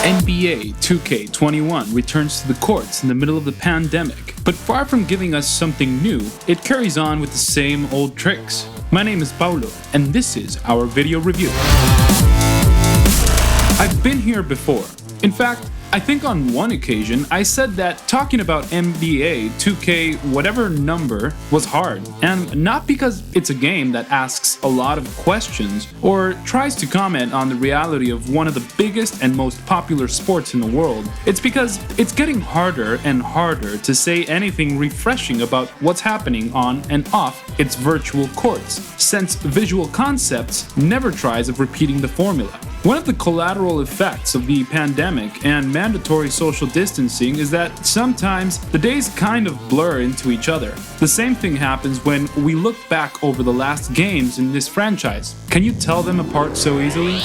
NBA 2K21 returns to the courts in the middle of the pandemic, but far from giving us something new, it carries on with the same old tricks. My name is Paulo, and this is our video review. I've been here before. In fact, I think on one occasion I said that talking about NBA 2K whatever number was hard, and not because it's a game that asks a lot of questions or tries to comment on the reality of one of the biggest and most popular sports in the world. It's because it's getting harder and harder to say anything refreshing about what's happening on and off its virtual courts, since visual concepts never tries of repeating the formula. One of the collateral effects of the pandemic and mandatory social distancing is that sometimes the days kind of blur into each other. The same thing happens when we look back over the last games in this franchise. Can you tell them apart so easily?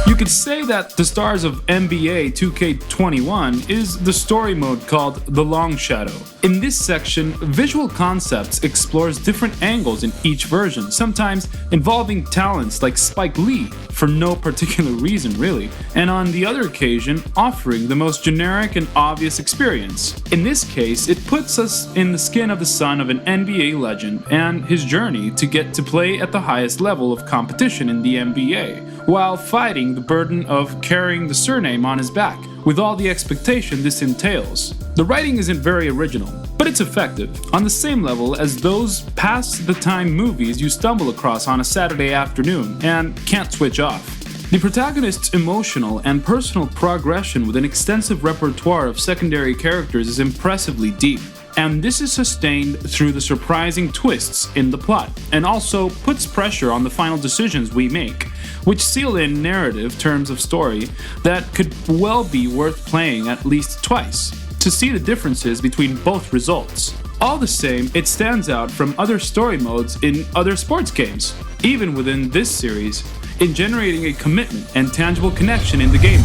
You could say that the stars of NBA 2K21 is the story mode called The Long Shadow. In this section, Visual Concepts explores different angles in each version, sometimes involving talents like Spike Lee, for no particular reason really, and on the other occasion, offering the most generic and obvious experience. In this case, it puts us in the skin of the son of an NBA legend and his journey to get to play at the highest level of competition in the NBA, while fighting the burden of carrying the surname on his back, with all the expectation this entails. The writing isn't very original, but it's effective, on the same level as those past-the-time movies you stumble across on a Saturday afternoon and can't switch off. The protagonist's emotional and personal progression with an extensive repertoire of secondary characters is impressively deep, and this is sustained through the surprising twists in the plot, and also puts pressure on the final decisions we make, which seal in narrative terms of story that could well be worth playing at least twice, to see the differences between both results. All the same, it stands out from other story modes in other sports games, even within this series, in generating a commitment and tangible connection in the game.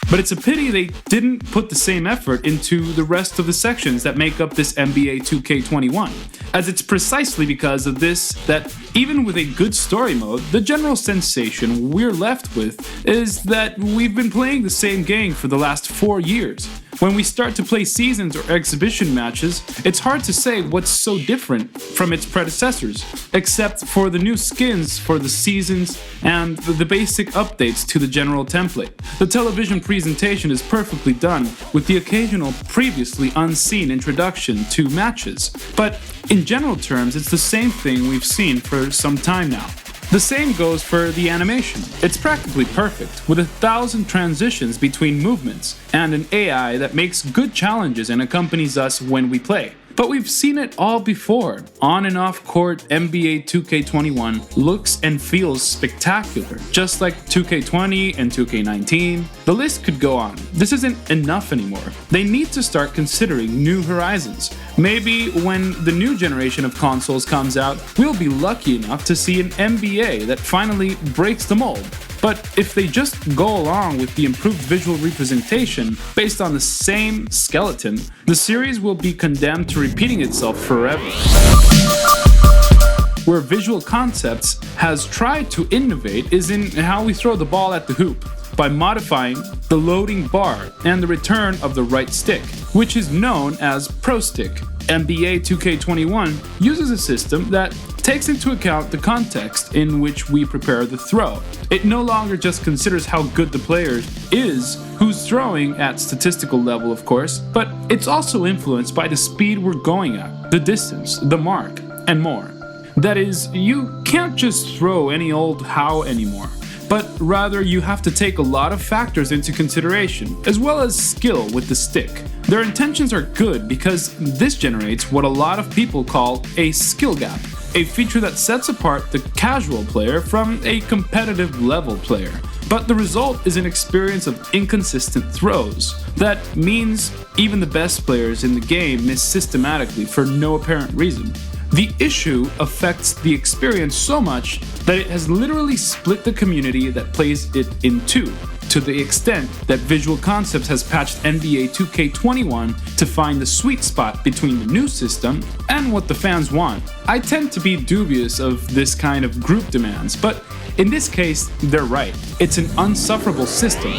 But it's a pity they didn't put the same effort into the rest of the sections that make up this NBA 2K21, as it's precisely because of this that even with a good story mode, the general sensation we're left with is that we've been playing the same game for the last 4 years. When we start to play seasons or exhibition matches, it's hard to say what's so different from its predecessors, except for the new skins for the seasons and the basic updates to the general template. The television presentation is perfectly done, with the occasional previously unseen introduction to matches, but in general terms, it's the same thing we've seen for some time now. The same goes for the animation. It's practically perfect, with 1,000 transitions between movements, and an AI that makes good challenges and accompanies us when we play. But we've seen it all before. On and off court, NBA 2K21 looks and feels spectacular, just like 2K20 and 2K19. The list could go on. This isn't enough anymore. They need to start considering new horizons. Maybe when the new generation of consoles comes out, we'll be lucky enough to see an NBA that finally breaks the mold. But if they just go along with the improved visual representation based on the same skeleton, the series will be condemned to repeating itself forever. Where Visual Concepts has tried to innovate is in how we throw the ball at the hoop, by modifying the loading bar and the return of the right stick, which is known as Pro Stick. NBA 2K21 uses a system that takes into account the context in which we prepare the throw. It no longer just considers how good the player is who's throwing at statistical level, of course, but it's also influenced by the speed we're going at, the distance, the mark, and more. That is, you can't just throw any old how anymore, but rather you have to take a lot of factors into consideration, as well as skill with the stick. Their intentions are good because this generates what a lot of people call a skill gap, a feature that sets apart the casual player from a competitive level player. But the result is an experience of inconsistent throws. That means even the best players in the game miss systematically for no apparent reason. The issue affects the experience so much that it has literally split the community that plays it in two. to the extent that Visual Concepts has patched NBA 2K21 to find the sweet spot between the new system and what the fans want. I tend to be dubious of this kind of group demands, but in this case, they're right. It's an unsufferable system.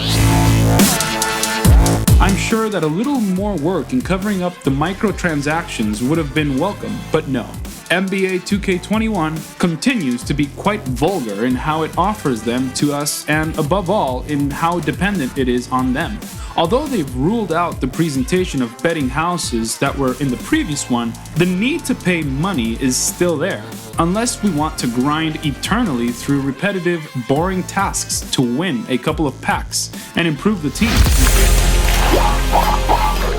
I'm sure that a little more work in covering up the microtransactions would have been welcome, but no. NBA 2K21 continues to be quite vulgar in how it offers them to us and, above all, in how dependent it is on them. Although they've ruled out the presentation of betting houses that were in the previous one, the need to pay money is still there, unless we want to grind eternally through repetitive, boring tasks to win a couple of packs and improve the team.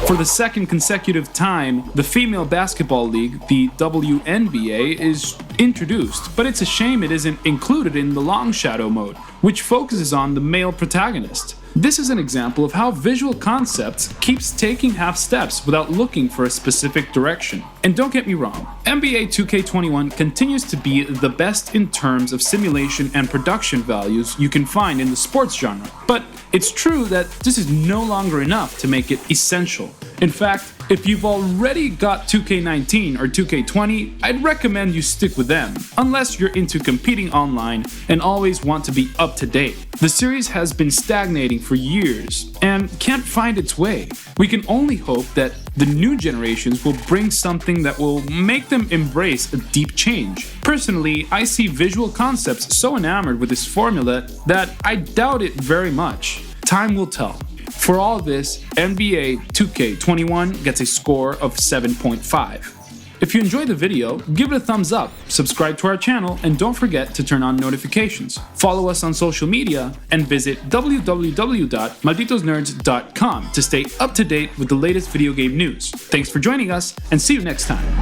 For the second consecutive time, the female basketball league, the WNBA, is introduced, but it's a shame it isn't included in the Long Shadow mode, which focuses on the male protagonist. This is an example of how Visual Concepts keeps taking half steps without looking for a specific direction. And don't get me wrong, NBA 2K21 continues to be the best in terms of simulation and production values you can find in the sports genre, but it's true that this is no longer enough to make it essential. In fact, if you've already got 2K19 or 2K20, I'd recommend you stick with them, unless you're into competing online and always want to be up to date. The series has been stagnating for years and can't find its way. We can only hope that the new generations will bring something that will make them embrace a deep change. Personally, I see Visual Concepts so enamored with this formula that I doubt it very much. Time will tell. For all this, NBA 2K21 gets a score of 7.5. If you enjoyed the video, give it a thumbs up, subscribe to our channel, and don't forget to turn on notifications. Follow us on social media and visit www.malditosnerds.com to stay up to date with the latest video game news. Thanks for joining us, and see you next time.